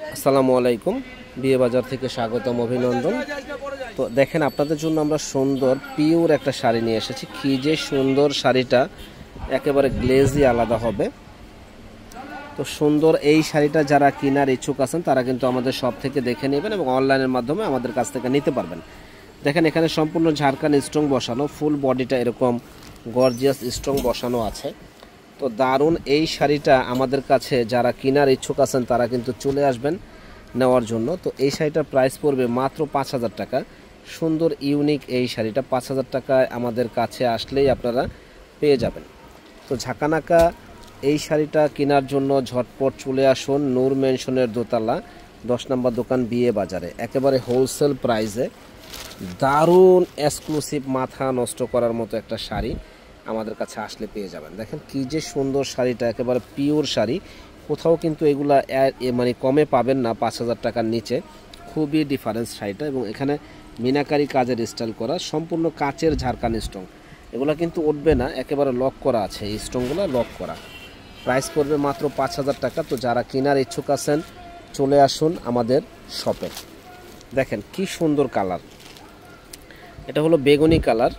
আসসালামু আলাইকুম, বিয়ে বাজার থেকে স্বাগতম, অভিনন্দন। তো দেখেন, আপনাদের জন্য আমরা সুন্দর পিওর একটা শাড়ি নিয়ে এসেছি। কি যে সুন্দর শাড়িটা, একেবারে গ্লেজি আলাদা হবে। তো সুন্দর এই শাড়িটা যারা কেনার ইচ্ছুক আছেন তারা কিন্তু আমাদের শপ থেকে দেখে নেবেন এবং অনলাইনের মাধ্যমে আমাদের কাছ থেকে নিতে পারবেন। দেখেন, এখানে সম্পূর্ণ ঝাড়খান স্টোন বসানো, ফুল বডিটা এরকম গর্জিয়াস স্টোন বসানো আছে। তো দারুণ এই শাড়িটা আমাদের কাছে যারা কেনার ইচ্ছুক আছেন তারা কিন্তু চলে আসবেন নেওয়ার জন্য। তো এই শাড়িটার প্রাইস পড়বে মাত্র 5,000 টাকা। সুন্দর ইউনিক এই শাড়িটা 5,000 টাকায় আমাদের কাছে আসলেই আপনারা পেয়ে যাবেন। তো ঝাঁকানাকা এই শাড়িটা কেনার জন্য ঝটপট চলে আসুন নূর মেনশনের দোতলা 10 নম্বর দোকান, বিয়ে বাজারে, একেবারে হোলসেল প্রাইসে দারুণ এক্সক্লুসিভ, মাথা নষ্ট করার মতো একটা শাড়ি আমাদের কাছে আসলে পেয়ে যাবেন। দেখেন কি যে সুন্দর শাড়িটা, একেবারে পিওর শাড়ি। কোথাও কিন্তু এগুলা মানে কমে পাবেন না 5,000 টাকার নিচে। খুবই ডিফারেন্স শাড়িটা, এবং এখানে মিনাকারি কাজের স্টাইল করা, সম্পূর্ণ কাচের ঝাড়খান স্টোন। এগুলো কিন্তু উঠবে না, একেবারে লক করা আছে, এই স্টোনগুলো লক করা। প্রাইস পড়বে মাত্র 5,000 টাকা। তো যারা কেনার ইচ্ছুক আছেন চলে আসুন আমাদের শপে। দেখেন কি সুন্দর কালার, এটা হলো বেগুনি কালার,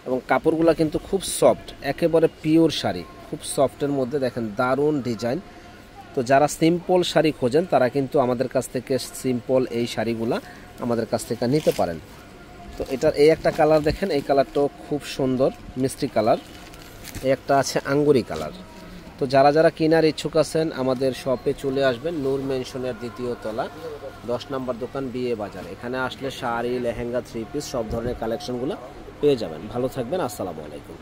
এবং কাপড়গুলো কিন্তু খুব সফট, একেবারে পিওর শাড়ি, খুব সফটের মধ্যে। দেখেন দারুণ ডিজাইন। তো যারা সিম্পল শাড়ি খোঁজেন তারা কিন্তু আমাদের কাছ থেকে সিম্পল এই শাড়িগুলা আমাদের কাছ থেকে নিতে পারেন। তো এটার এই একটা কালার দেখেন, এই কালারটাও খুব সুন্দর মিষ্টি কালার। এই একটা আছে আঙ্গুরি কালার। তো যারা যারা কেনার ইচ্ছুক আছেন আমাদের শপে চলে আসবেন নূর মেনশনের 2য় তলা 10 নম্বর দোকান, বিয়ে বাজার। এখানে আসলে শাড়ি, লেহেঙ্গা, 3 পিস সব ধরনের কালেকশনগুলো পেয়ে যাবেন। ভালো থাকবেন, আসসালামু আলাইকুম।